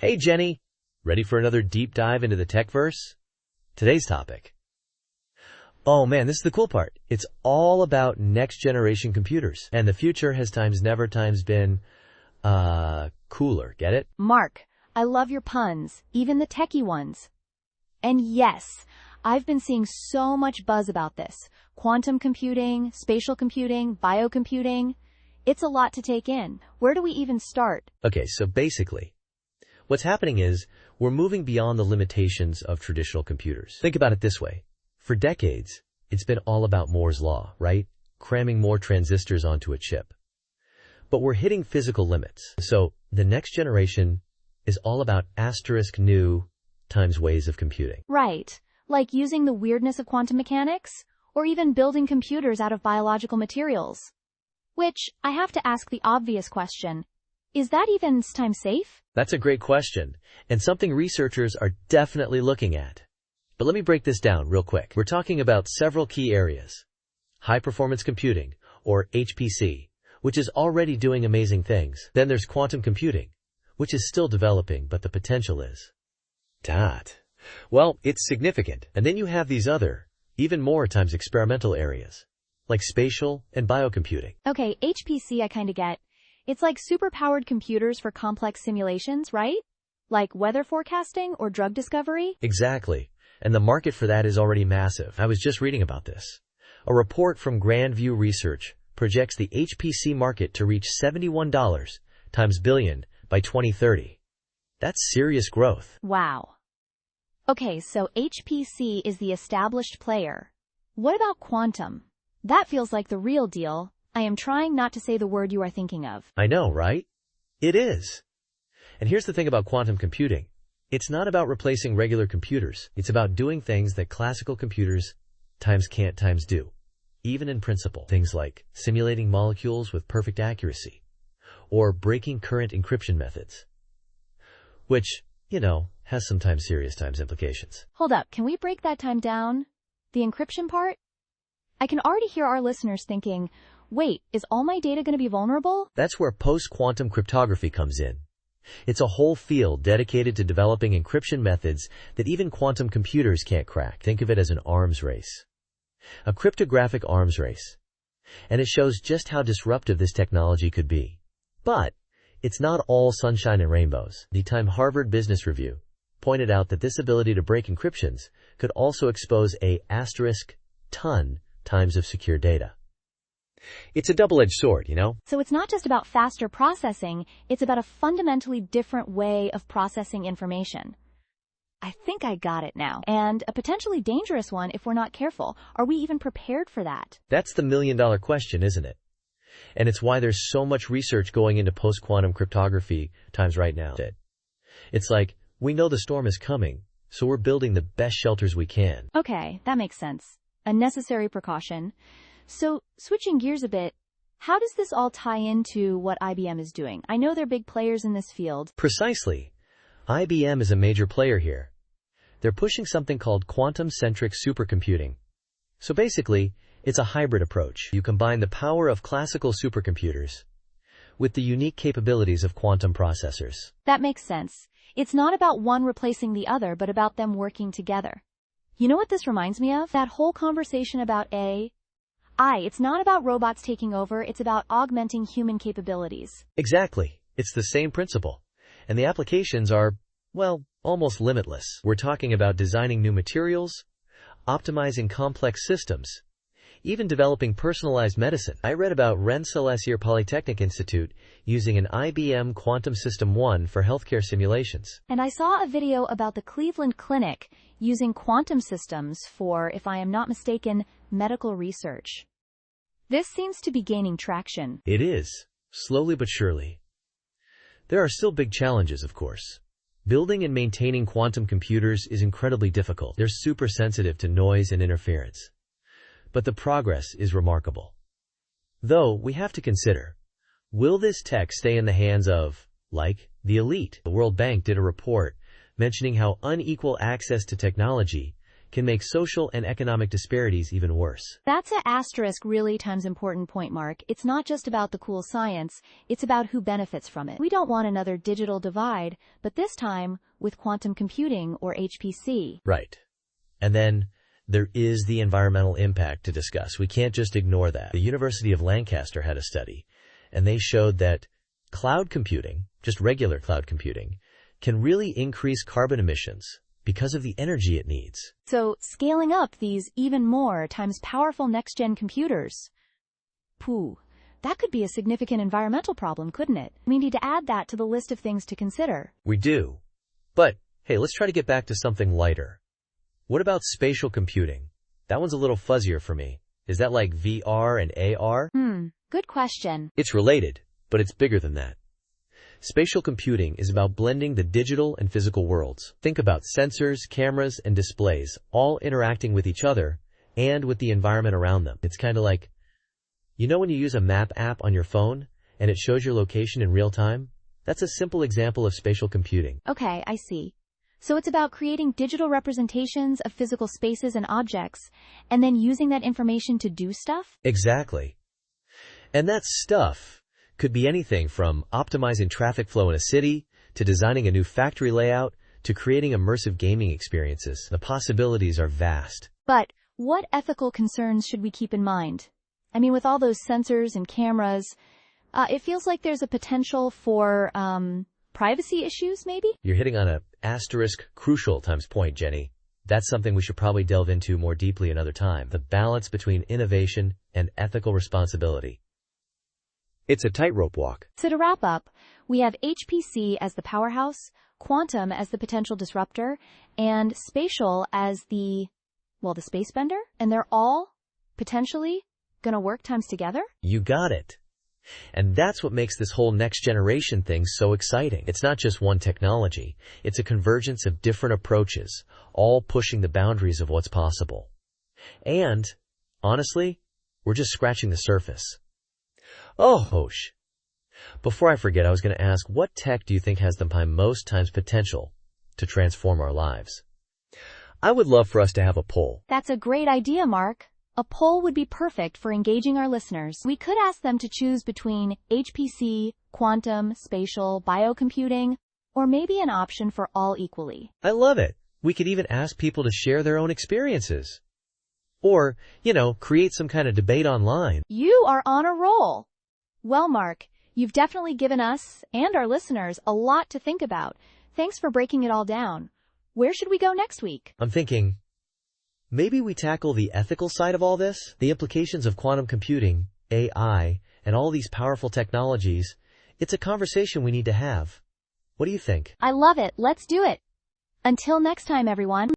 Hey Jenny, ready for another deep dive into the techverse? Today's topic. Oh man, this is the cool part. It's all about next generation computers. And the future has never been, cooler. Get it? Mark, I love your puns, even the techie ones. And yes, I've been seeing so much buzz about this. Quantum computing, spatial computing, biocomputing. It's a lot to take in. Where do we even start? Okay, so basically, what's happening is we're moving beyond the limitations of traditional computers. Think about it this way. For decades, it's been all about Moore's law, right? Cramming more transistors onto a chip. But we're hitting physical limits. So the next generation is all about asterisk new times ways of computing. Right. Like using the weirdness of quantum mechanics? Or even building computers out of biological materials? Which, I have to ask the obvious question. Is that even time safe? That's a great question, and something researchers are definitely looking at. But let me break this down real quick. We're talking about several key areas. High-performance computing, or HPC, which is already doing amazing things. Then there's quantum computing, which is still developing, but the potential is. Well, it's significant. And then you have these other, even more times experimental areas, like spatial and biocomputing. Okay, HPC I kinda get. It's like superpowered computers for complex simulations, right? Like weather forecasting or drug discovery? Exactly. And the market for that is already massive. I was just reading about this. A report from Grand View Research projects the HPC market to reach $71 times billion by 2030. That's serious growth. Wow. Okay, so HPC is the established player. What about quantum? That feels like the real deal. I am trying not to say the word you are thinking of. I know, right? It is. And here's the thing about quantum computing. It's not about replacing regular computers. It's about doing things that classical computers can't do. Even in principle. Things like simulating molecules with perfect accuracy. Or breaking current encryption methods. Which, has sometimes serious implications. Hold up, can we break that time down? The encryption part? I can already hear our listeners thinking, wait, is all my data going to be vulnerable? That's where post-quantum cryptography comes in. It's a whole field dedicated to developing encryption methods that even quantum computers can't crack. Think of it as an arms race. A cryptographic arms race. And it shows just how disruptive this technology could be. But it's not all sunshine and rainbows. The Harvard Business Review pointed out that this ability to break encryptions could also expose a ton times of secure data. It's a double-edged sword, So it's not just about faster processing, it's about a fundamentally different way of processing information. I think I got it now. And a potentially dangerous one if we're not careful. Are we even prepared for that? That's the million-dollar question, isn't it? And it's why there's so much research going into post-quantum cryptography times right now. It's like, we know the storm is coming, so we're building the best shelters we can. Okay, that makes sense. A necessary precaution. So, switching gears a bit, how does this all tie into what IBM is doing? I know they're big players in this field. Precisely. IBM is a major player here. They're pushing something called quantum-centric supercomputing. So basically, it's a hybrid approach. You combine the power of classical supercomputers with the unique capabilities of quantum processors. That makes sense. It's not about one replacing the other, but about them working together. You know what this reminds me of? That whole conversation about AI. It's not about robots taking over, it's about augmenting human capabilities. Exactly. It's the same principle. And the applications are, almost limitless. We're talking about designing new materials, optimizing complex systems, even developing personalized medicine. I read about Rensselaer Polytechnic Institute using an IBM Quantum System 1 for healthcare simulations. And I saw a video about the Cleveland Clinic using quantum systems for, if I am not mistaken, medical research. This seems to be gaining traction. It is, slowly but surely. There are still big challenges, of course. Building and maintaining quantum computers is incredibly difficult. They're super sensitive to noise and interference. But the progress is remarkable. Though, we have to consider, will this tech stay in the hands of, the elite? The World Bank did a report mentioning how unequal access to technology can make social and economic disparities even worse. That's a asterisk really times important point, Mark. It's not just about the cool science, it's about who benefits from it. We don't want another digital divide, but this time with quantum computing or HPC. Right. And then there is the environmental impact to discuss. We can't just ignore that. The University of Lancaster had a study, and they showed that cloud computing, just regular cloud computing, can really increase carbon emissions because of the energy it needs. So, scaling up these even more times powerful next-gen computers. Pooh, that could be a significant environmental problem, couldn't it? We need to add that to the list of things to consider. We do. But, hey, let's try to get back to something lighter. What about spatial computing? That one's a little fuzzier for me. Is that like VR and AR? Good question. It's related, but it's bigger than that. Spatial computing is about blending the digital and physical worlds. Think about sensors, cameras, and displays all interacting with each other and with the environment around them. It's kind of like, you know when you use a map app on your phone and it shows your location in real time? That's a simple example of spatial computing. Okay, I see. So it's about creating digital representations of physical spaces and objects, and then using that information to do stuff? Exactly. And that stuff could be anything from optimizing traffic flow in a city, to designing a new factory layout, to creating immersive gaming experiences. The possibilities are vast. But what ethical concerns should we keep in mind? I mean, with all those sensors and cameras, it feels like there's a potential for, privacy issues, maybe? You're hitting on a asterisk crucial times point, Jenny. That's something we should probably delve into more deeply another time. The balance between innovation and ethical responsibility. It's a tightrope walk. So to wrap up, we have HPC as the powerhouse, quantum as the potential disruptor, and spatial as the space bender, and they're all potentially gonna work times together? You got it. And that's what makes this whole next generation thing so exciting. It's not just one technology. It's a convergence of different approaches, all pushing the boundaries of what's possible. And, honestly, we're just scratching the surface. Oh, Hosh. Before I forget, I was going to ask, what tech do you think has the most times potential to transform our lives? I would love for us to have a poll. That's a great idea, Mark. A poll would be perfect for engaging our listeners. We could ask them to choose between HPC, quantum, spatial, biocomputing, or maybe an option for all equally. I love it. We could even ask people to share their own experiences. Or, create some kind of debate online. You are on a roll. Well, Mark, you've definitely given us and our listeners a lot to think about. Thanks for breaking it all down. Where should we go next week? I'm thinking, maybe we tackle the ethical side of all this, the implications of quantum computing, AI, and all these powerful technologies. It's a conversation we need to have. What do you think? I love it. Let's do it. Until next time, everyone.